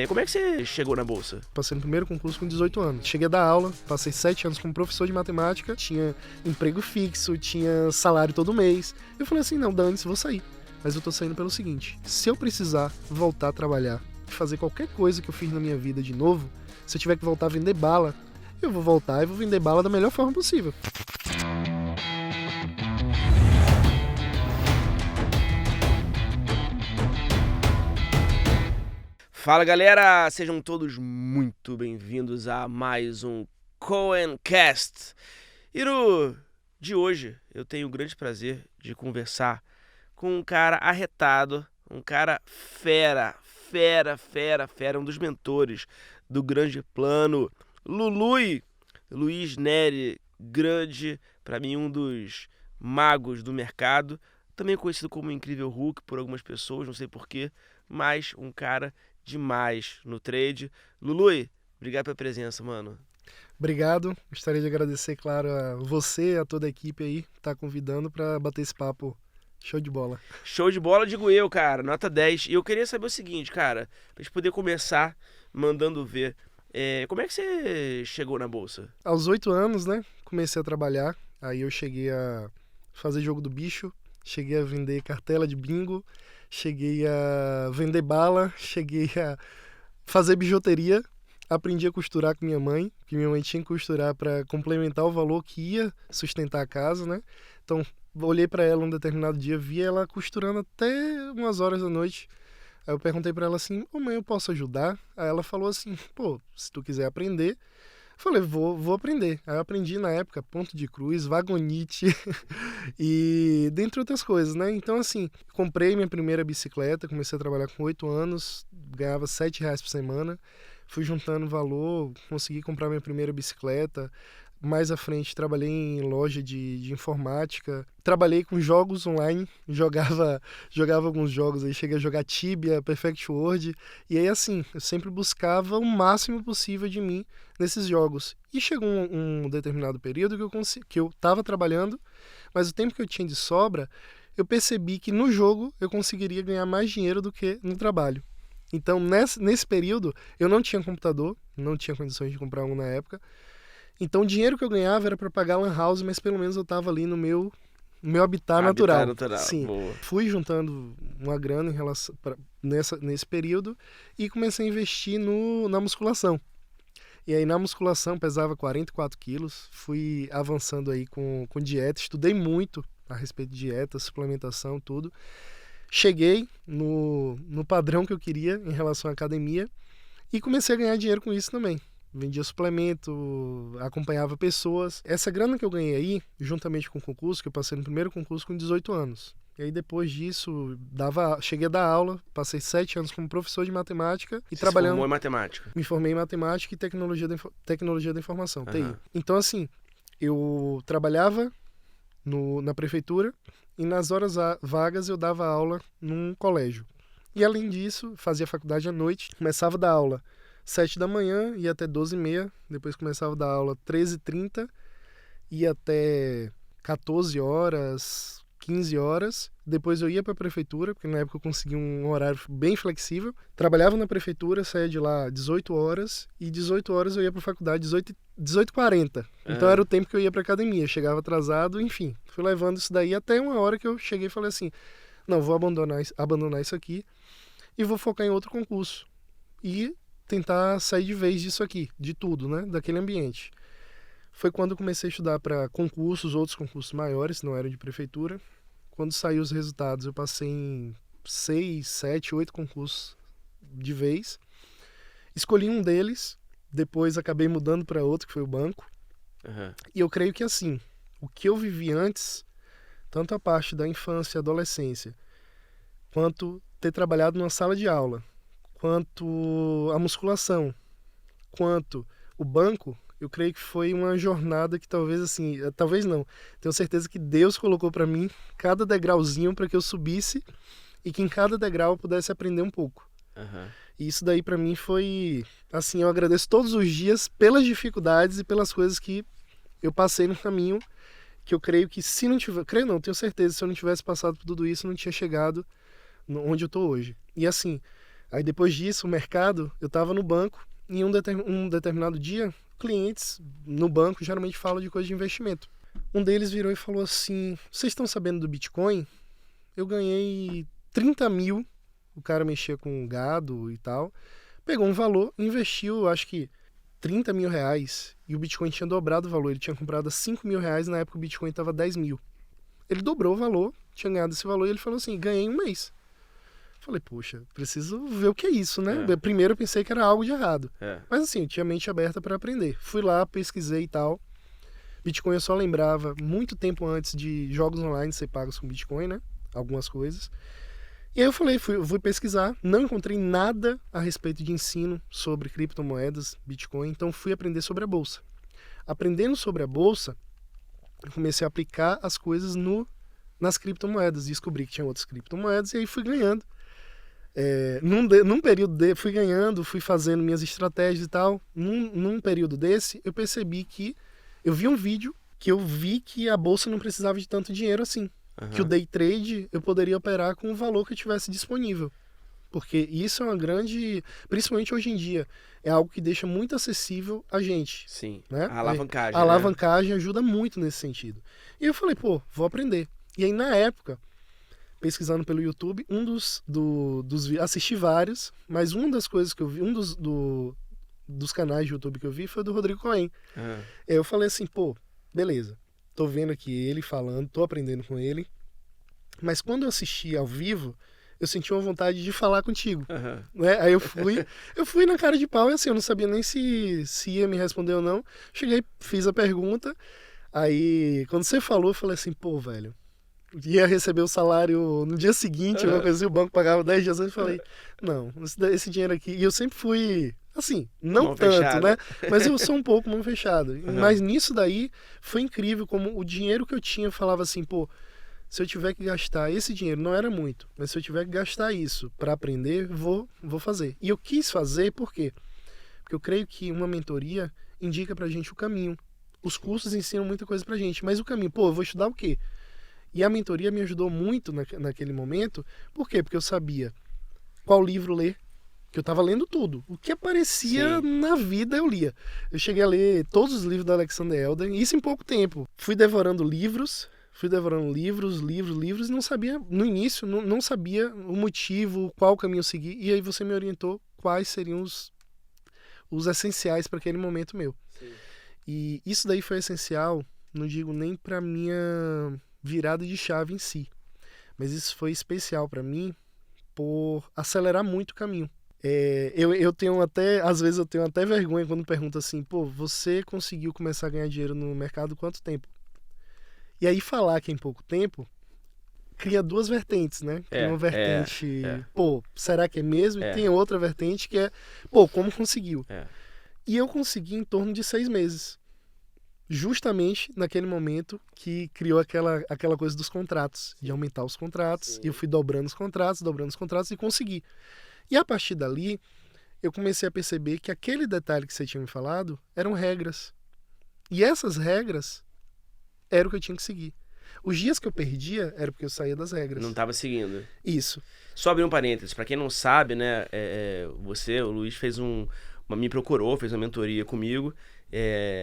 Como é que você chegou na bolsa? Passei no primeiro concurso com 18 anos. Cheguei a dar aula, passei 7 anos como professor de matemática, tinha emprego fixo, tinha salário todo mês. Eu falei assim, não, dane-se, vou sair. Mas eu tô saindo pelo seguinte, se eu precisar voltar a trabalhar, fazer qualquer coisa que eu fiz na minha vida de novo, se eu tiver que voltar a vender bala, eu vou voltar e vou vender bala da melhor forma possível. Fala galera, sejam todos muito bem-vindos a mais um Coencast. E no de hoje eu tenho o grande prazer de conversar com um cara arretado, um cara fera, um dos mentores do grande plano, Luiz Neri, grande, pra mim um dos magos do mercado, também conhecido como Incrível Hulk por algumas pessoas, não sei porquê, mas um cara demais no trade. Lului, obrigado pela presença, mano. Obrigado, gostaria de agradecer, claro, a você, a toda a equipe aí que tá convidando para bater esse papo. Show de bola. Show de bola, digo eu, cara, nota 10. E eu queria saber o seguinte, cara, pra gente poder começar mandando ver, como é que você chegou na bolsa? Aos 8 anos, né, comecei a trabalhar, aí eu cheguei a fazer jogo do bicho, cheguei a vender cartela de bingo, cheguei a vender bala, cheguei a fazer bijuteria, aprendi a costurar com minha mãe, que minha mãe tinha que costurar para complementar o valor que ia sustentar a casa, né? Então, olhei para ela um determinado dia, vi ela costurando até umas horas da noite. Aí eu perguntei para ela assim, ô mãe, eu posso ajudar? Aí ela falou assim, pô, se tu quiser aprender. Eu falei, vou aprender. Aí eu aprendi na época ponto de cruz, vagonite e dentre outras coisas, né? Então, assim, comprei minha primeira bicicleta, comecei a trabalhar com 8 anos, ganhava R$7 por semana, fui juntando valor, consegui comprar minha primeira bicicleta. Mais à frente, trabalhei em loja de informática, trabalhei com jogos online, jogava alguns jogos aí, cheguei a jogar Tibia, Perfect World, e aí assim, eu sempre buscava o máximo possível de mim nesses jogos. E chegou um determinado período que eu estava trabalhando, mas o tempo que eu tinha de sobra, eu percebi que no jogo eu conseguiria ganhar mais dinheiro do que no trabalho. Então, nesse período, eu não tinha computador, não tinha condições de comprar um na época. Então o dinheiro que eu ganhava era para pagar lan house, mas pelo menos eu estava ali no meu habitat natural. Sim. Boa. Fui juntando uma grana em relação nesse período e comecei a investir na musculação. E aí na musculação pesava 44 quilos, fui avançando aí com dieta, estudei muito a respeito de dieta, suplementação, tudo. Cheguei no padrão que eu queria em relação à academia e comecei a ganhar dinheiro com isso também. Vendia suplemento, acompanhava pessoas. Essa grana que eu ganhei aí, juntamente com o concurso, que eu passei no primeiro concurso com 18 anos. E aí depois disso, cheguei a dar aula, passei 7 anos como professor de matemática e trabalhando. Se formou em matemática? Me formei em matemática e tecnologia da informação, TI. Então assim, eu trabalhava na prefeitura e nas horas vagas eu dava aula num colégio. E além disso, fazia faculdade à noite, começava a dar aula 7 da manhã, ia até 12h30, depois começava a dar aula 13h30, ia até 14 horas, 15 horas, depois eu ia para a prefeitura, porque na época eu consegui um horário bem flexível, trabalhava na prefeitura, saía de lá 18 horas, e 18 horas eu ia para a faculdade 18h40, então era o tempo que eu ia para academia, chegava atrasado, enfim, fui levando isso daí até uma hora que eu cheguei e falei assim, não, vou abandonar isso aqui, e vou focar em outro concurso, e tentar sair de vez disso aqui, de tudo, né, daquele ambiente. Foi quando eu comecei a estudar para outros concursos maiores, não eram de prefeitura. Quando saiu os resultados, eu passei em 6, 7, 8 concursos de vez. Escolhi um deles, depois acabei mudando para outro, que foi o banco. E eu creio que assim, o que eu vivi antes, tanto a parte da infância e adolescência, quanto ter trabalhado numa sala de aula, quanto a musculação, quanto o banco, eu creio que foi uma jornada que talvez assim, talvez não, tenho certeza que Deus colocou para mim cada degrauzinho para que eu subisse e que em cada degrau eu pudesse aprender um pouco. E isso daí para mim foi, assim, eu agradeço todos os dias pelas dificuldades e pelas coisas que eu passei no caminho, que eu creio que se não tiver, tenho certeza, se eu não tivesse passado por tudo isso, eu não tinha chegado onde eu tô hoje. E assim, Aí depois disso, o mercado, eu estava no banco, e em um determinado dia, clientes no banco geralmente falam de coisa de investimento. Um deles virou e falou assim, vocês estão sabendo do Bitcoin? Eu ganhei 30 mil, o cara mexia com gado e tal, pegou um valor, investiu, acho que 30 mil reais, e o Bitcoin tinha dobrado o valor, ele tinha comprado a 5 mil reais, na época o Bitcoin estava 10 mil. Ele dobrou o valor, tinha ganhado esse valor, e ele falou assim, ganhei em um mês. Falei, poxa, preciso ver o que é isso, né? Primeiro eu pensei que era algo de errado. Mas assim, eu tinha mente aberta para aprender. Fui lá, pesquisei e tal. Bitcoin eu só lembrava muito tempo antes de jogos online ser pagos com Bitcoin, né? Algumas coisas. E aí eu falei, fui pesquisar, não encontrei nada a respeito de ensino sobre criptomoedas, Bitcoin, então fui aprender sobre a bolsa. Aprendendo sobre a bolsa, eu comecei a aplicar as coisas nas criptomoedas, descobri que tinha outras criptomoedas e aí fui ganhando. Num período fui ganhando, fui fazendo minhas estratégias e tal. Num período desse, eu percebi que eu vi um vídeo que eu vi que a bolsa não precisava de tanto dinheiro assim. Que o day trade eu poderia operar com o valor que eu tivesse disponível. Porque isso é uma grande... Principalmente hoje em dia, é algo que deixa muito acessível a gente. Sim, né? A alavancagem. A alavancagem ajuda muito nesse sentido. E eu falei, pô, vou aprender. E aí, na época, pesquisando pelo YouTube, assisti vários, mas uma das coisas que eu vi, dos canais de YouTube que eu vi foi do Rodrigo Cohen. Eu falei assim, pô, beleza, tô vendo aqui ele falando, tô aprendendo com ele, mas quando eu assisti ao vivo, eu senti uma vontade de falar contigo. Né? Aí eu fui na cara de pau e assim, eu não sabia nem se ia me responder ou não. Cheguei, fiz a pergunta, aí quando você falou, eu falei assim, pô, velho, ia receber o salário no dia seguinte, uma coisa assim, o banco pagava 10 dias antes, eu falei, não, esse dinheiro aqui, e eu sempre fui, assim, não mão tanto, fechada. Né? Mas eu sou um pouco mão fechada. Mas nisso daí, foi incrível como o dinheiro que eu tinha, eu falava assim, pô, se eu tiver que gastar esse dinheiro, não era muito, mas se eu tiver que gastar isso para aprender, vou fazer. E eu quis fazer, por quê? Porque eu creio que uma mentoria indica pra gente o caminho. Os cursos ensinam muita coisa pra gente, mas o caminho, pô, eu vou estudar o quê? E a mentoria me ajudou muito naquele momento. Por quê? Porque eu sabia qual livro ler, que eu estava lendo tudo. O que aparecia na vida eu lia. Eu cheguei a ler todos os livros da Alexander Elder, isso em pouco tempo. Fui devorando livros, e não sabia, no início, não sabia o motivo, qual caminho seguir. E aí você me orientou quais seriam os essenciais para aquele momento meu. Sim. E isso daí foi essencial, não digo nem para minha virada de chave em si, mas isso foi especial para mim por acelerar muito o caminho. Eu tenho até, às vezes eu tenho até vergonha quando pergunto assim, pô, você conseguiu começar a ganhar dinheiro no mercado quanto tempo? E aí falar que em pouco tempo cria duas vertentes, né? Cria uma vertente, pô, será que é mesmo? E tem outra vertente que é, pô, como conseguiu? E eu consegui em torno de 6 meses. Justamente naquele momento que criou aquela coisa dos contratos, de aumentar os contratos. E eu fui dobrando os contratos e consegui. E a partir dali, eu comecei a perceber que aquele detalhe que você tinha me falado eram regras. E essas regras eram o que eu tinha que seguir. Os dias que eu perdia era porque eu saía das regras. Não estava seguindo. Isso. Só abrir um parênteses. Para quem não sabe, né, o Luiz me procurou, fez uma mentoria comigo.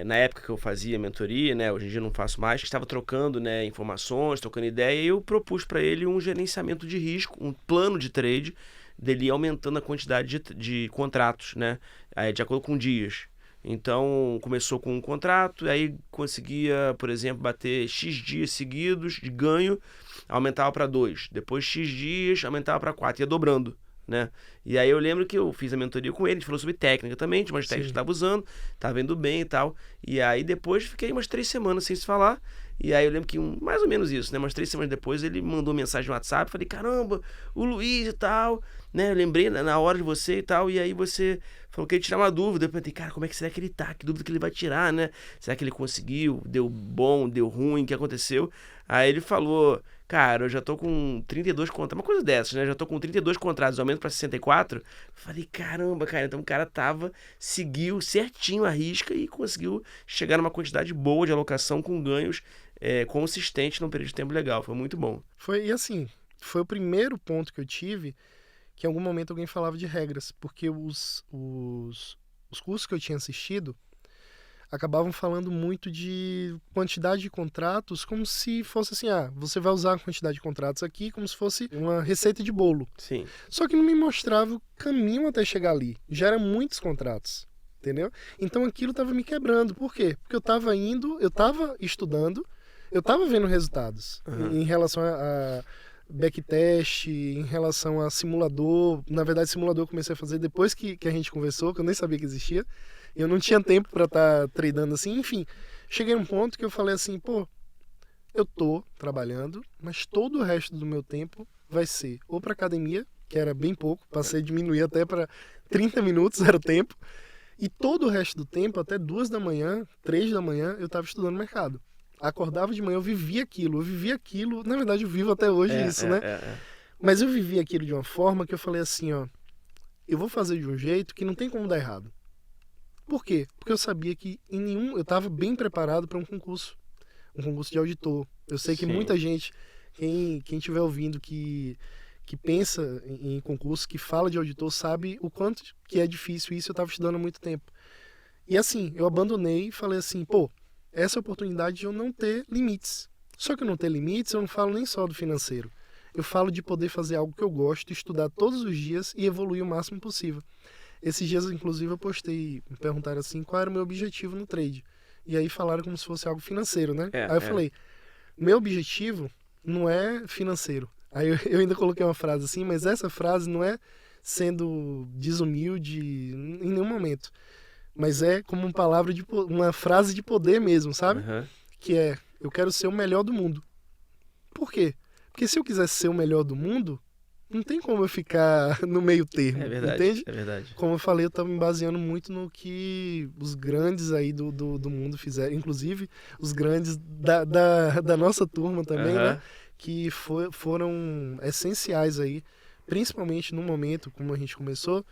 Na época que eu fazia mentoria, né, hoje em dia eu não faço mais, estava trocando, né, informações, trocando ideia, e eu propus para ele um gerenciamento de risco, um plano de trade, dele ir aumentando a quantidade de contratos, né, de acordo com dias. Então, começou com um contrato, aí conseguia, por exemplo, bater X dias seguidos de ganho, aumentava para 2. Depois X dias, aumentava para 4, ia dobrando. Né? E aí eu lembro que eu fiz a mentoria com ele, a gente falou sobre técnica também, tinha umas técnicas que eu estava usando, estava indo bem e tal. E aí depois fiquei umas 3 semanas sem se falar. E aí eu lembro que mais ou menos isso, né? Umas 3 semanas depois ele mandou mensagem no WhatsApp, falei, caramba, o Luiz e tal, né? Eu lembrei na hora de você e tal, e aí você falou que ia tirar uma dúvida. Eu pensei, cara, como é que será que ele tá? Que dúvida que ele vai tirar, né? Será que ele conseguiu? Deu bom, deu ruim, o que aconteceu? Aí ele falou, cara, eu já tô com 32 contratos, uma coisa dessas, né? Já tô com 32 contratos, aumento pra 64. Falei, caramba, cara, então o cara seguiu certinho a risca e conseguiu chegar numa quantidade boa de alocação com ganhos consistentes num período de tempo legal. Foi muito bom. E assim, foi o primeiro ponto que eu tive que em algum momento alguém falava de regras, porque os cursos que eu tinha assistido acabavam falando muito de quantidade de contratos, como se fosse assim, você vai usar a quantidade de contratos aqui como se fosse uma receita de bolo. Sim. Só que não me mostrava o caminho até chegar ali. Já eram muitos contratos, entendeu? Então aquilo estava me quebrando. Por quê? Porque eu estava estudando, eu estava vendo resultados em relação a backtest, em relação a simulador. Na verdade, simulador eu comecei a fazer depois que a gente conversou, que eu nem sabia que existia. Eu não tinha tempo para estar tradando assim. Enfim, cheguei num ponto que eu falei assim, eu tô trabalhando, mas todo o resto do meu tempo vai ser ou para academia, que era bem pouco, passei a diminuir até para 30 minutos era o tempo, e todo o resto do tempo, até 2 da manhã, 3 da manhã, eu estava estudando mercado. Acordava de manhã, eu vivia aquilo, na verdade eu vivo até hoje isso, né? Mas eu vivi aquilo de uma forma que eu falei assim, eu vou fazer de um jeito que não tem como dar errado. Por quê? Porque eu sabia que eu estava bem preparado para um concurso de auditor. Eu sei que muita gente, quem estiver ouvindo que pensa em concurso, que fala de auditor, sabe o quanto que é difícil isso. Eu estava estudando há muito tempo. E assim, eu abandonei e falei assim, essa oportunidade de eu não ter limites. Só que eu não ter limites, eu não falo nem só do financeiro. Eu falo de poder fazer algo que eu gosto, estudar todos os dias e evoluir o máximo possível. Esses dias, inclusive, eu postei, me perguntaram assim, qual era o meu objetivo no trade. E aí falaram como se fosse algo financeiro, né? Aí eu falei, meu objetivo não é financeiro. Aí eu ainda coloquei uma frase assim, mas essa frase não é sendo desumilde em nenhum momento. Mas é como uma frase de poder mesmo, sabe? Que é, eu quero ser o melhor do mundo. Por quê? Porque se eu quisesse ser o melhor do mundo, não tem como eu ficar no meio termo, entende? É verdade. Como eu falei, eu estava me baseando muito no que os grandes aí do mundo fizeram, inclusive os grandes da nossa turma também, né? Que foram essenciais aí, principalmente no momento, como a gente começou,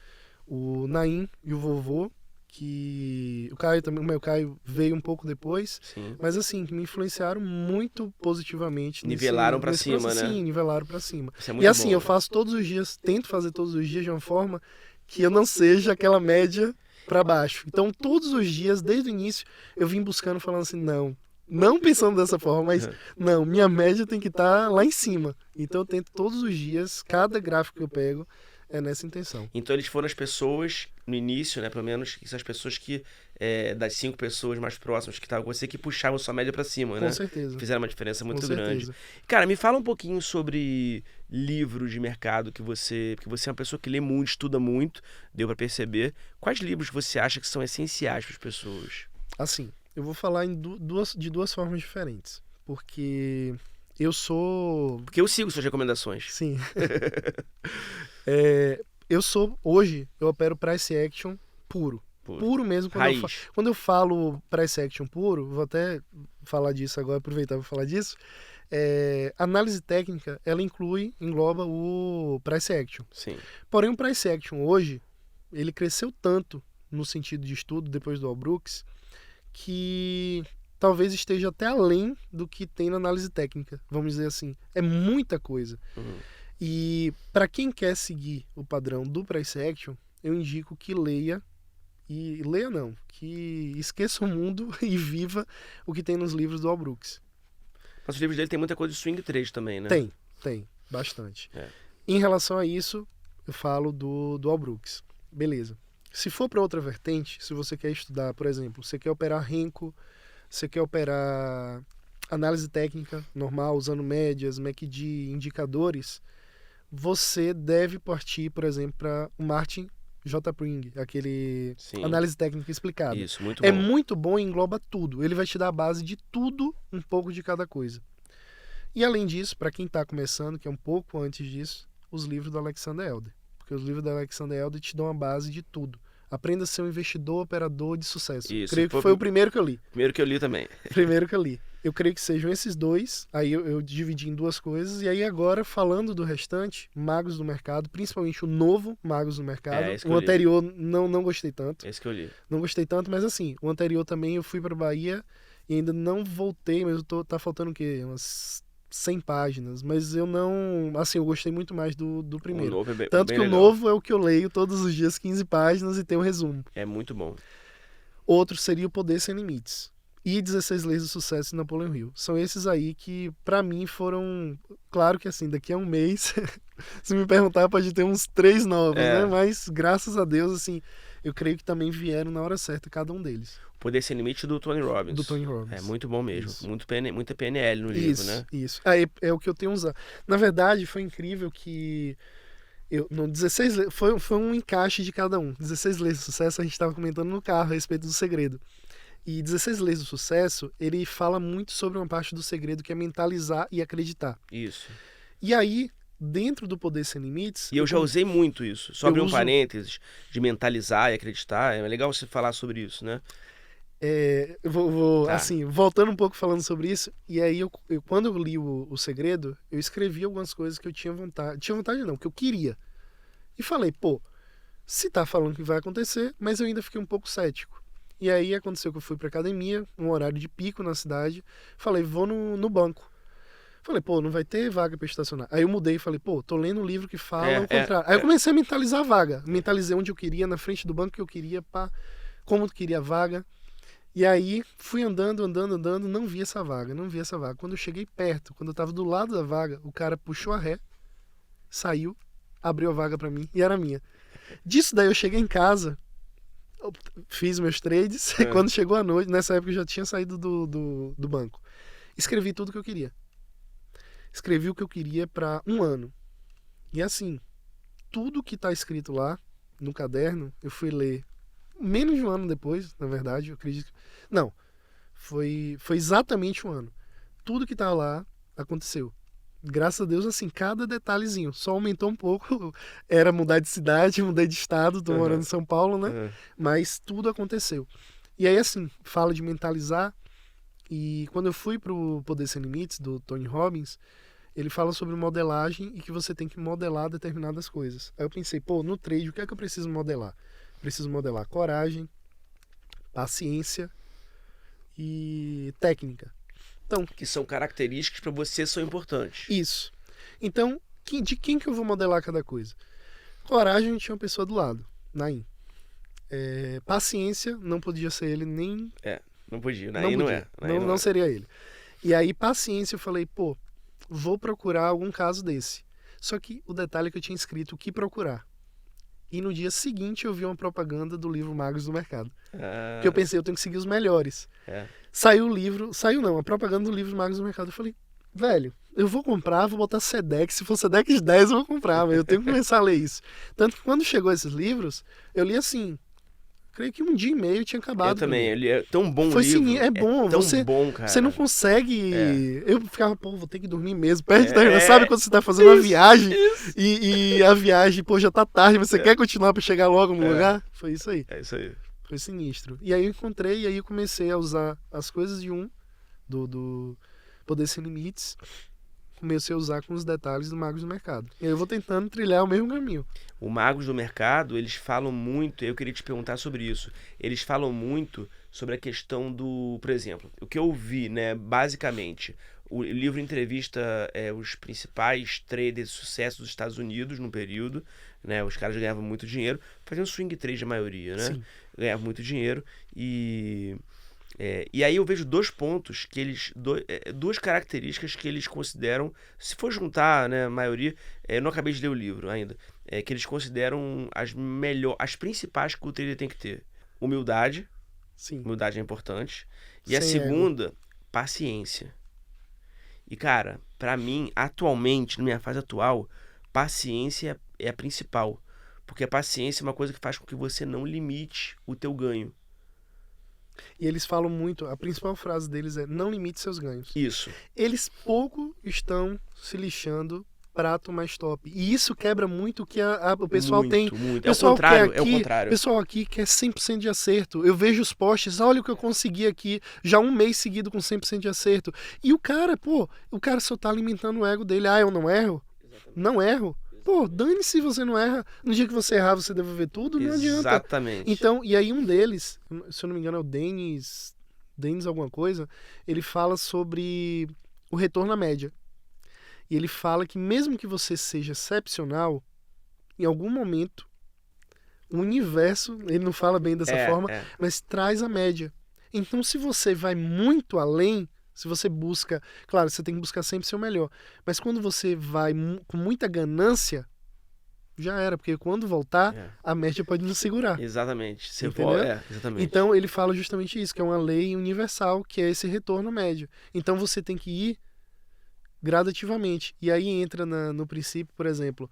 o Naim e o Vovô, que o Caio também, o meu Caio veio um pouco depois, mas assim, me influenciaram muito positivamente. Nivelaram pra cima, processo, né? Sim, nivelaram pra cima. Isso é muito e assim, bom. eu faço todos os dias, tento fazer todos os dias de uma forma que eu não seja aquela média pra baixo. Então, todos os dias, desde o início, eu vim buscando, falando assim, não pensando dessa forma, mas não, minha média tem que estar lá em cima. Então, eu tento todos os dias, cada gráfico que eu pego, é nessa intenção. Então eles foram as pessoas, no início, né, pelo menos, que são as pessoas que, das 5 pessoas mais próximas que estavam com você, que puxavam sua média pra cima, né? Com certeza. Fizeram uma diferença muito grande. Certeza. Cara, me fala um pouquinho sobre livros de mercado porque você é uma pessoa que lê muito, estuda muito, deu pra perceber. Quais livros você acha que são essenciais para as pessoas? Assim, eu vou falar de duas formas diferentes, porque eu sou... Porque eu sigo suas recomendações. Sim. Hoje, eu opero price action puro. Puro mesmo. Quando eu falo price action puro, vou até falar disso agora, aproveitar para falar disso. Análise técnica, ela engloba o price action. Sim. Porém, o price action hoje, ele cresceu tanto no sentido de estudo, depois do All Brooks, que talvez esteja até além do que tem na análise técnica, vamos dizer assim. É muita coisa. E para quem quer seguir o padrão do price action, eu indico que que esqueça o mundo e viva o que tem nos livros do All Brooks. Mas os livros dele tem muita coisa de swing trade também, né? Tem, bastante. Em relação a isso, eu falo do All Brooks. Beleza. Se for para outra vertente, se você quer estudar, por exemplo, você quer operar Renko, você quer operar análise técnica normal, usando médias, MACD, indicadores, você deve partir, por exemplo, para o Martin J. Pring, aquele análise técnica explicada. Isso, muito bom. É muito bom e engloba tudo. Ele vai te dar a base de tudo, um pouco de cada coisa. E além disso, para quem está começando, que é um pouco antes disso, os livros do Alexander Elder. Porque os livros do Alexander Elder te dão a base de tudo. Aprenda a ser um investidor, operador de sucesso. Isso. Creio que foi o primeiro que eu li. Primeiro que eu li também. Primeiro que eu li. Eu creio que sejam esses dois. Aí eu dividi em duas coisas. E aí agora, falando do restante, Magos do Mercado, principalmente o novo Magos do Mercado. O anterior não gostei tanto. Esse que eu li. Não gostei tanto, mas assim, o anterior também eu fui para Bahia e ainda não voltei, mas tá faltando o quê? Umas 100 páginas, mas eu não... Assim, eu gostei muito mais do primeiro. O novo é bem, Tanto bem que legal. o novo é o que eu leio todos os dias, 15 páginas, e tem um resumo. É muito bom. Outro seria O Poder Sem Limites. E 16 Leis do Sucesso de Napoleão Hill. São esses aí que, pra mim, foram... Claro que, assim, daqui a um mês, se me perguntar, pode ter uns 3 novos, né? Mas, graças a Deus, assim, eu creio que também vieram na hora certa cada um deles. O Poder Sem Limite do Tony Robbins. Do Tony Robbins. É muito bom mesmo. Isso. Muita PNL no livro, né? Isso. É o que eu tenho usado. Na verdade, foi incrível que... no 16 foi um encaixe de cada um. 16 Leis do Sucesso, a gente estava comentando no carro a respeito do segredo. E 16 Leis do Sucesso, ele fala muito sobre uma parte do segredo que é mentalizar e acreditar. Isso. E aí, dentro do Poder Sem Limites... E eu já usei muito isso. Só abrir um uso... parênteses de mentalizar e acreditar. É legal você falar sobre isso, né? Tá. Assim, voltando um pouco falando sobre isso, e aí quando eu li o Segredo, eu escrevi algumas coisas que eu tinha vontade. Tinha vontade não, que eu queria. E falei, pô, se tá falando que vai acontecer, mas eu ainda fiquei um pouco cético. E aí aconteceu que eu fui pra academia, um horário de pico na cidade. Falei, vou no banco. Falei, pô, não vai ter vaga pra estacionar. Aí eu mudei e falei, pô, tô lendo um livro que fala o contrário. Aí eu comecei a mentalizar a vaga. Mentalizei onde eu queria, na frente do banco que eu queria, como eu queria a vaga. E aí fui andando, não vi essa vaga. Quando eu cheguei perto, quando eu tava do lado da vaga, o cara puxou a ré, saiu, abriu a vaga pra mim e era minha. Disso daí eu cheguei em casa, fiz meus trades, e quando chegou a noite, nessa época eu já tinha saído do banco. Escrevi tudo que eu queria. Escrevi o que eu queria para um ano. E assim, tudo que tá escrito lá no caderno, eu fui ler menos de um ano depois, na verdade, eu acredito. Não, foi exatamente um ano. Tudo que tá lá aconteceu. Graças a Deus, assim, cada detalhezinho. Só aumentou um pouco. Era mudar de cidade, mudei de estado, tô morando em São Paulo, né? Mas tudo aconteceu. E aí, assim, fala de mentalizar. E quando eu fui pro Poder Sem Limites, do Tony Robbins, ele fala sobre modelagem e que você tem que modelar determinadas coisas. Aí eu pensei, pô, no trade, o que é que eu preciso modelar? Preciso modelar coragem, paciência e técnica. Então, que são características para você são importantes. Isso. Então, de quem que eu vou modelar cada coisa? Coragem, tinha uma pessoa do lado, Naim. Paciência, não podia ser ele nem... Não podia. Naim não é. Não seria ele. E aí, paciência, eu falei, pô, vou procurar algum caso desse. Só que o detalhe é que eu tinha escrito o que procurar. E no dia seguinte eu vi uma propaganda do livro Magos do Mercado. Que eu pensei, eu tenho que seguir os melhores. Saiu o livro, a propaganda do livro Magos do Mercado. Eu falei, velho, eu vou comprar, vou botar SEDEX. Se for SEDEX 10 eu vou comprar, mas eu tenho que começar a ler isso. Tanto que quando chegou esses livros, eu li assim, creio que um dia e meio tinha acabado. Eu também, ele é tão bom Foi livro. Sim, é bom. É tão bom, cara. Você não consegue... Eu ficava, pô, vou ter que dormir mesmo. Sabe quando você tá fazendo uma viagem e a viagem, pô, já tá tarde, você quer continuar pra chegar logo no lugar? Foi isso aí. É isso aí. Foi sinistro. E aí eu encontrei, e aí eu comecei a usar as coisas de do Poder Sem Limites. Comecei a usar com os detalhes do Magos do Mercado. E aí eu vou tentando trilhar o mesmo caminho. O Magos do Mercado, eles falam muito, eu queria te perguntar sobre isso, eles falam muito sobre a questão do, por exemplo, o que eu vi, né, basicamente, o livro entrevista os principais traders de sucesso dos Estados Unidos no período, né, os caras ganhavam muito dinheiro, faziam swing trade a maioria, né, Sim. Ganhavam muito dinheiro e aí eu vejo dois pontos que eles, duas características que eles consideram, se for juntar, né, a maioria, eu não acabei de ler o livro ainda, que eles consideram as principais que o trader tem que ter. Humildade. Sim. Humildade é importante. E Sem a segunda, paciência. E, cara, pra mim, atualmente, na minha fase atual, paciência é a principal. Porque a paciência é uma coisa que faz com que você não limite o teu ganho. E eles falam muito, a principal frase deles é: não limite seus ganhos. Isso. Eles pouco estão se lixando prato mais top. E isso quebra muito o que o pessoal tem. Muito. Pessoal É o contrário. O pessoal aqui quer 100% de acerto. Eu vejo os posts, olha o que eu consegui aqui, já um mês seguido com 100% de acerto. E o cara só tá alimentando o ego dele. Ah, eu não erro? Exatamente. Não erro. Pô, dane-se se você não erra. No dia que você errar, você devolver tudo, não adianta. Exatamente. Então, e aí um deles, se eu não me engano é o Denis alguma coisa, ele fala sobre o retorno à média. E ele fala que mesmo que você seja excepcional, em algum momento, o universo, ele não fala bem dessa forma, mas traz a média. Então, se você vai muito além, se você busca... Claro, você tem que buscar sempre ser o melhor. Mas quando você vai com muita ganância, já era. Porque quando voltar, a média pode nos segurar. Exatamente. Você entendeu? Exatamente. Então, ele fala justamente isso, que é uma lei universal, que é esse retorno médio. Então, você tem que ir gradativamente. E aí entra no princípio, por exemplo,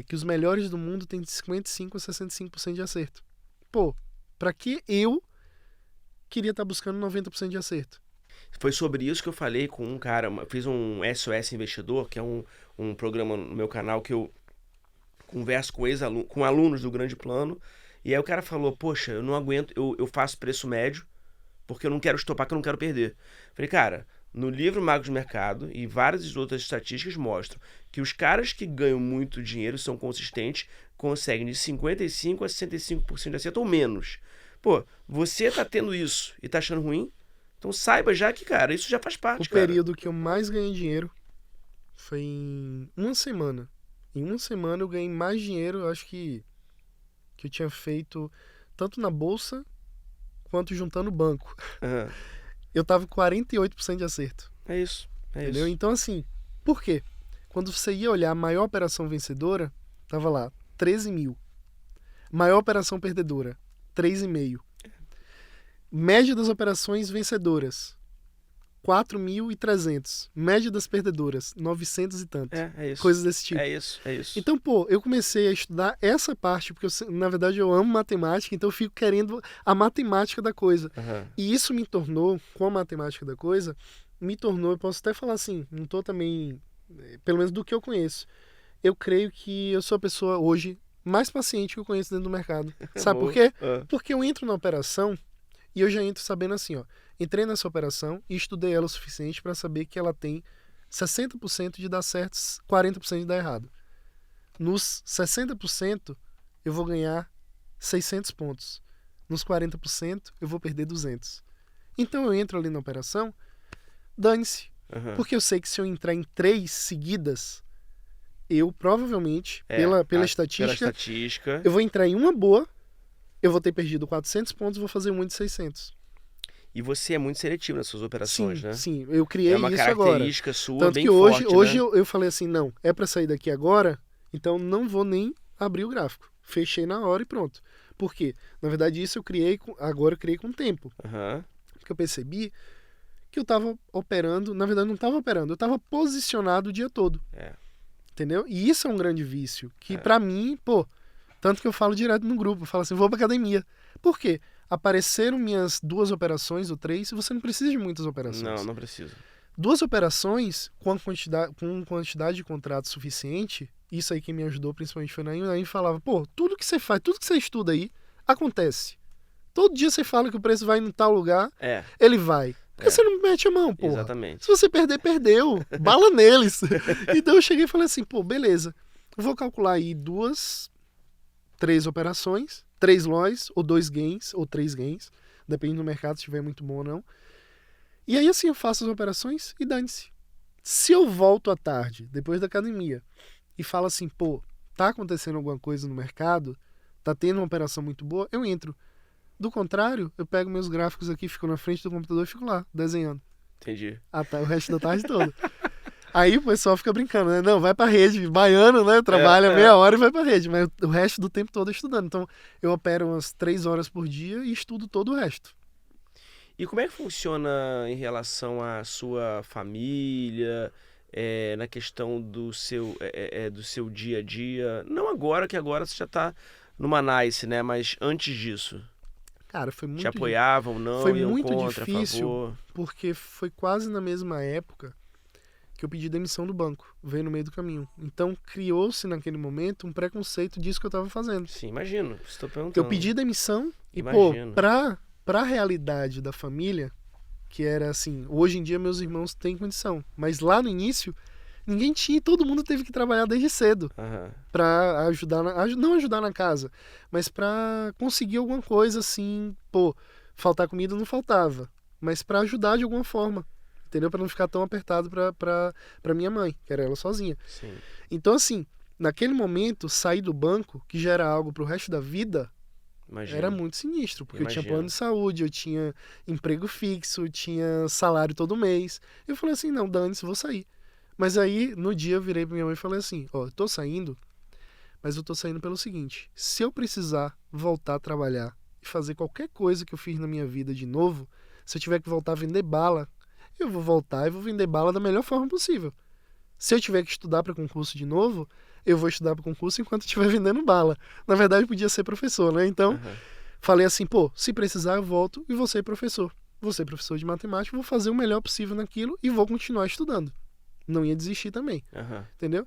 que os melhores do mundo têm de 55% a 65% de acerto. Pô, pra que eu queria estar buscando 90% de acerto? Foi sobre isso que eu falei com um cara, fiz um SOS Investidor, que é um programa no meu canal que eu converso com alunos do Grande Plano, e aí o cara falou, poxa, eu não aguento, eu faço preço médio, porque eu não quero estopar, que eu não quero perder. Falei, cara, no livro Magos do Mercado e várias outras estatísticas mostram que os caras que ganham muito dinheiro, são consistentes, conseguem de 55% a 65% de acerto ou menos. Pô, você tá tendo isso e tá achando ruim? Então saiba já que, cara, isso já faz parte, O período que eu mais ganhei dinheiro foi em uma semana. Em uma semana eu ganhei mais dinheiro, eu acho que eu tinha feito tanto na bolsa quanto juntando banco. Uhum. Eu tava com 48% de acerto. É isso. Entendeu? Então, assim, por quê? Quando você ia olhar a maior operação vencedora, tava lá, 13 mil. Maior operação perdedora, 3,5. Média das operações vencedoras, 4.300. Média das perdedoras, 900 e tanto. É isso. Coisas desse tipo. É isso. Então, pô, eu comecei a estudar essa parte, porque na verdade eu amo matemática, então eu fico querendo a matemática da coisa. Uhum. E isso me tornou, com a matemática da coisa, eu posso até falar assim, não tô também, pelo menos do que eu conheço, eu creio que eu sou a pessoa hoje mais paciente que eu conheço dentro do mercado. Sabe por quê? Porque eu entro na operação e eu já entro sabendo assim, ó, entrei nessa operação e estudei ela o suficiente para saber que ela tem 60% de dar certo, 40% de dar errado. Nos 60% eu vou ganhar 600 pontos. Nos 40% eu vou perder 200. Então eu entro ali na operação, dane-se. Uhum. Porque eu sei que se eu entrar em 3 seguidas, eu provavelmente, pela estatística, eu vou entrar em uma boa, eu vou ter perdido 400 pontos e vou fazer uma de 600. E você é muito seletivo nas suas operações, né? Sim, eu criei isso agora. É uma característica sua Tanto bem que forte, hoje né? eu falei assim, não, é para sair daqui agora, então não vou nem abrir o gráfico. Fechei na hora e pronto. Por quê? Na verdade, isso eu criei com tempo. Uhum. Porque eu percebi que eu tava operando, na verdade não tava operando, eu tava posicionado o dia todo. Entendeu? E isso é um grande vício, que pra mim, pô, tanto que eu falo direto no grupo, eu falo assim, vou pra academia. Por quê? Apareceram minhas 2 operações ou 3, e você não precisa de muitas operações. Não precisa. 2 operações com quantidade de contratos suficiente, isso aí que me ajudou principalmente foi Naim falava, pô, tudo que você faz, tudo que você estuda aí, acontece. Todo dia você fala que o preço vai em tal lugar, ele vai. Por que você não mete a mão, porra? Exatamente. Se você perder, perdeu. Bala neles. Então eu cheguei e falei assim, pô, beleza. Vou calcular aí 2, 3 operações, 3 loss, ou 2 gains, ou 3 gains. Depende do mercado, se estiver muito bom ou não. E aí assim eu faço as operações e dane-se. Se eu volto à tarde, depois da academia, e falo assim, pô, tá acontecendo alguma coisa no mercado, tá tendo uma operação muito boa, eu entro. Do contrário, eu pego meus gráficos aqui, fico na frente do computador e fico lá, desenhando. Entendi. O resto da tarde toda. Aí o pessoal fica brincando, né? Não, vai pra rede. Baiano, né? Trabalha meia hora e vai pra rede. Mas o resto do tempo todo estudando. Então, eu opero umas 3 horas por dia e estudo todo o resto. E como é que funciona em relação à sua família, na questão do seu dia a dia? Não agora, que agora você já tá numa nice, né? Mas antes disso. Cara, foi muito... Te apoiavam, não? Foi iam muito contra, difícil, a favor? porque foi quase na mesma época que eu pedi demissão do banco. Veio no meio do caminho. Então, criou-se naquele momento um preconceito disso que eu tava fazendo. Sim, imagino. Estou perguntando. Eu pedi demissão e, Imagino. pô, pra realidade da família, que era assim, hoje em dia meus irmãos têm condição, mas lá no início, ninguém tinha, todo mundo teve que trabalhar desde cedo. Uhum. Pra ajudar, não ajudar na casa, mas pra conseguir alguma coisa assim, pô, faltar comida não faltava, mas pra ajudar de alguma forma. entendeu? Para não ficar tão apertado para minha mãe, que era ela sozinha. Sim. Então, assim, naquele momento, sair do banco, que já era algo pro resto da vida, Imagina. era muito sinistro, porque eu tinha Imagino. plano de saúde, eu tinha emprego fixo, eu tinha salário todo mês. Eu falei assim, não, dane-se, vou sair. Mas aí, no dia, eu virei pra minha mãe e falei assim, ó, eu tô saindo, mas eu tô saindo pelo seguinte, se eu precisar voltar a trabalhar e fazer qualquer coisa que eu fiz na minha vida de novo, se eu tiver que voltar a vender bala, eu vou voltar e vou vender bala da melhor forma possível. Se eu tiver que estudar para concurso de novo, eu vou estudar para concurso enquanto estiver vendendo bala. Na verdade, podia ser professor, né? Então, falei assim, pô, se precisar eu volto e vou ser professor. Vou ser professor de matemática, vou fazer o melhor possível naquilo e vou continuar estudando. Não ia desistir também, entendeu?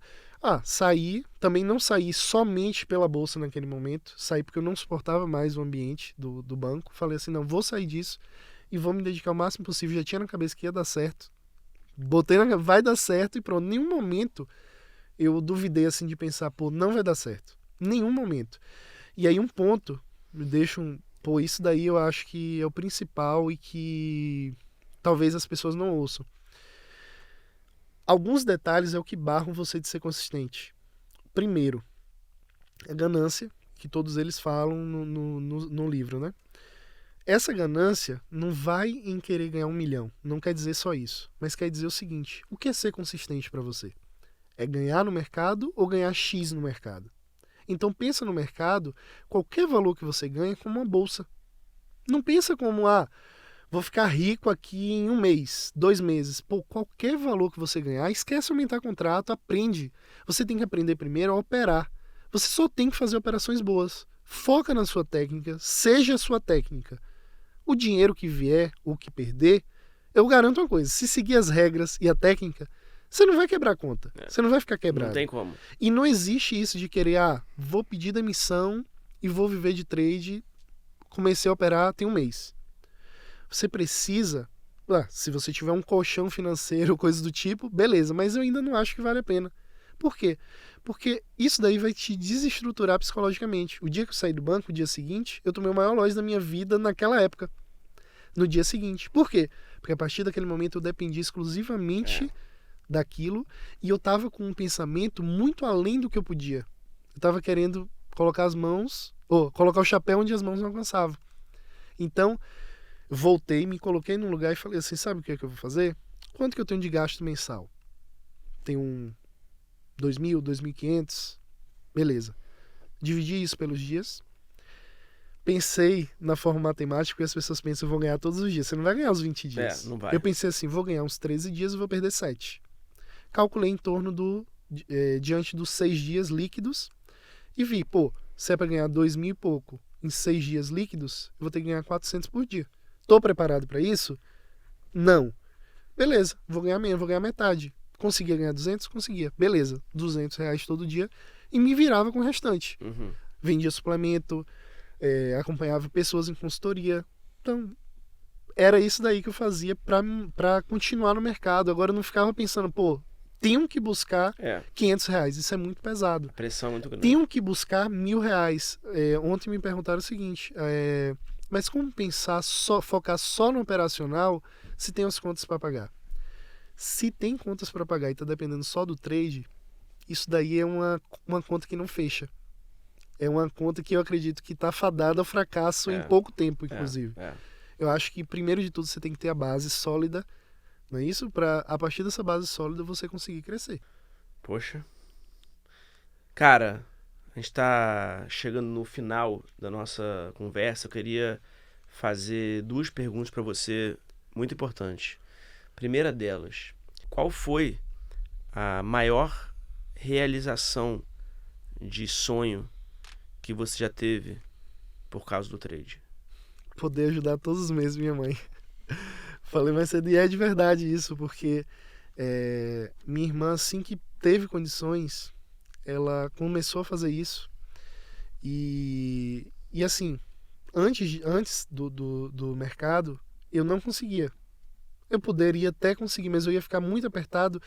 Saí, também não saí somente pela bolsa naquele momento, saí porque eu não suportava mais o ambiente do banco. Falei assim, não, vou sair disso e vou me dedicar o máximo possível. Já tinha na cabeça que ia dar certo. Vai dar certo e pronto. Nenhum momento eu duvidei assim de pensar, pô, não vai dar certo. Nenhum momento. E aí um ponto, me deixa pô, isso daí eu acho que é o principal e que talvez as pessoas não ouçam. Alguns detalhes é o que barram você de ser consistente. Primeiro, a ganância, que todos eles falam no livro, né? Essa ganância não vai em querer ganhar 1 milhão. Não quer dizer só isso. Mas quer dizer o seguinte, o que é ser consistente para você? É ganhar no mercado ou ganhar X no mercado? Então pensa no mercado, qualquer valor que você ganha como uma bolsa. Não pensa como, vou ficar rico aqui em 1 mês, 2 meses. Pô, qualquer valor que você ganhar, esquece aumentar contrato, aprende. Você tem que aprender primeiro a operar. Você só tem que fazer operações boas. Foca na sua técnica, seja a sua técnica. O dinheiro que vier ou que perder, eu garanto uma coisa, se seguir as regras e a técnica, você não vai quebrar a conta. Você não vai ficar quebrado. Não tem como. E não existe isso de querer, vou pedir demissão e vou viver de trade, comecei a operar tem 1 mês. Você precisa, se você tiver um colchão financeiro, coisa do tipo, beleza, mas eu ainda não acho que vale a pena. Por quê? Porque isso daí vai te desestruturar psicologicamente. O dia que eu saí do banco, o dia seguinte, eu tomei o maior loss da minha vida naquela época. No dia seguinte. Por quê? Porque a partir daquele momento eu dependia exclusivamente daquilo e eu tava com um pensamento muito além do que eu podia. Eu tava querendo colocar as mãos, colocar o chapéu onde as mãos não alcançavam. Então, voltei, me coloquei num lugar e falei assim, sabe o que é que eu vou fazer? Quanto que eu tenho de gasto mensal? Tenho 2.000, 2.500, beleza. Dividi isso pelos dias. Pensei na forma matemática, porque as pessoas pensam, eu vou ganhar todos os dias. Você não vai ganhar os 20 dias. Não vai. Eu pensei assim, vou ganhar uns 13 dias e vou perder 7. Calculei em torno diante dos 6 dias líquidos e vi, pô, se é para ganhar 2.000 e pouco em 6 dias líquidos, eu vou ter que ganhar 400 por dia. Tô preparado para isso? Não. Beleza, vou ganhar menos, vou ganhar metade. Conseguia ganhar 200? Conseguia. Beleza, R$200 todo dia e me virava com o restante. Vendia suplemento, acompanhava pessoas em consultoria. Então, era isso daí que eu fazia para continuar no mercado. Agora eu não ficava pensando, pô, tenho que buscar R$500. Isso é muito pesado. A pressão é muito grande. Tenho que buscar R$1.000. Ontem me perguntaram o seguinte, mas como focar só no operacional se tem as contas para pagar? Se tem contas para pagar e está dependendo só do trade, isso daí é uma conta que não fecha. É uma conta que eu acredito que está fadada ao fracasso em pouco tempo, inclusive. Eu acho que, primeiro de tudo, você tem que ter a base sólida, não é isso? Para, a partir dessa base sólida, você conseguir crescer. Poxa. Cara, a gente está chegando no final da nossa conversa. Eu queria fazer 2 perguntas para você, muito importantes. Primeira delas, qual foi a maior realização de sonho que você já teve por causa do trade? Poder ajudar todos os meses minha mãe. Falei mais cedo, e é de verdade isso, porque minha irmã, assim que teve condições, ela começou a fazer isso. E assim, antes do mercado, eu não conseguia. Eu poderia até conseguir, mas eu ia ficar muito apertado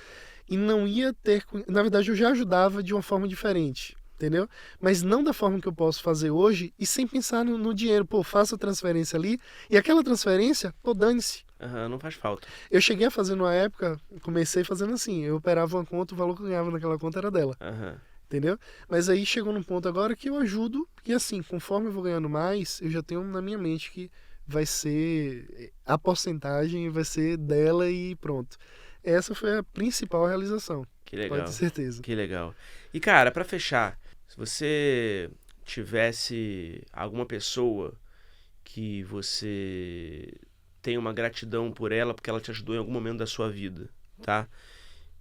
e não ia ter... Na verdade, eu já ajudava de uma forma diferente, entendeu? Mas não da forma que eu posso fazer hoje e sem pensar no dinheiro. Pô, faço a transferência ali e aquela transferência, pô, dane-se. Não faz falta. Eu cheguei a fazer numa época, comecei fazendo assim, eu operava uma conta, o valor que eu ganhava naquela conta era dela. Entendeu? Mas aí chegou num ponto agora que eu ajudo e assim, conforme eu vou ganhando mais, eu já tenho na minha mente que vai ser a porcentagem, vai ser dela e pronto. Essa foi a principal realização. Que legal. Pode ter certeza. Que legal. E cara, pra fechar, se você tivesse alguma pessoa que você tem uma gratidão por ela porque ela te ajudou em algum momento da sua vida, tá?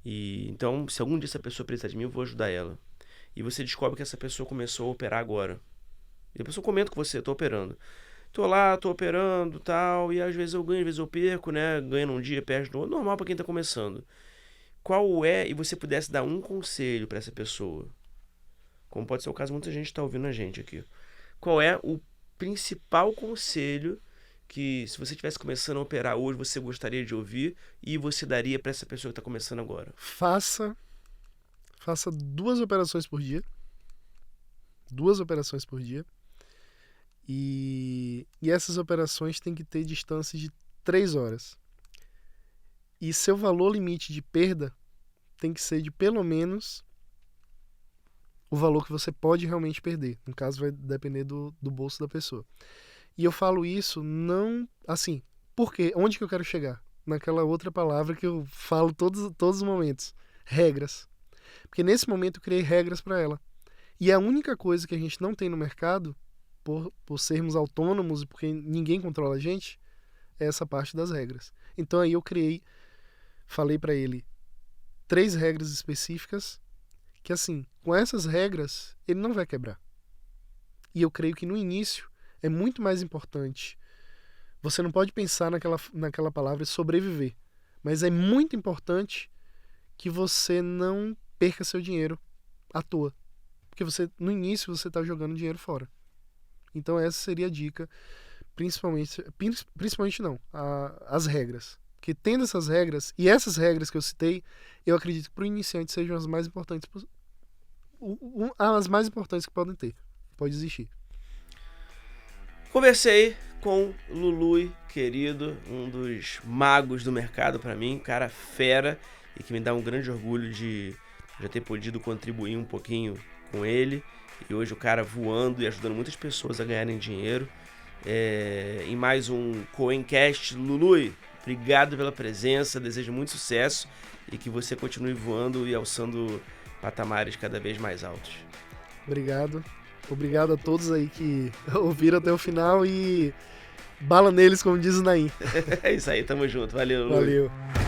E então, se algum dia essa pessoa precisar de mim, eu vou ajudar ela. E você descobre que essa pessoa começou a operar agora. E a pessoa comenta com você, tô operando. Tô lá, tô operando, tal, e às vezes eu ganho, às vezes eu perco, né? Ganho num dia, perde no outro. Normal pra quem tá começando. Qual é, e você pudesse dar um conselho pra essa pessoa, como pode ser o caso, muita gente tá ouvindo a gente aqui. Qual é o principal conselho que, se você estivesse começando a operar hoje, você gostaria de ouvir e você daria pra essa pessoa que tá começando agora? Faça 2 operações por dia. 2 operações por dia. E essas operações têm que ter distância de 3 horas. E seu valor limite de perda tem que ser de pelo menos o valor que você pode realmente perder. No caso, vai depender do bolso da pessoa. E eu falo isso não assim, porque onde que eu quero chegar? Naquela outra palavra que eu falo todos os momentos. Regras. Porque nesse momento eu criei regras para ela. E a única coisa que a gente não tem no mercado, por sermos autônomos e porque ninguém controla a gente, é essa parte das regras. Então aí eu falei para ele 3 regras específicas que assim, com essas regras, ele não vai quebrar. E eu creio que no início é muito mais importante. Você não pode pensar naquela palavra sobreviver, mas é muito importante que você não perca seu dinheiro à toa. Porque no início você está jogando dinheiro fora. Então essa seria a dica, principalmente não, as regras. Porque tendo essas regras, e essas regras que eu citei, eu acredito que para o iniciante sejam as mais importantes, as mais importantes que podem ter, pode existir. Conversei com Lului, querido, um dos magos do mercado para mim, cara fera, e que me dá um grande orgulho de já ter podido contribuir um pouquinho com ele. E hoje o cara voando e ajudando muitas pessoas a ganharem dinheiro. Em mais um Coencast. Lului, obrigado pela presença, desejo muito sucesso e que você continue voando e alçando patamares cada vez mais altos. Obrigado. Obrigado a todos aí que ouviram até o final e bala neles, como diz o Naim. É isso aí, tamo junto. Valeu, Lului. Valeu.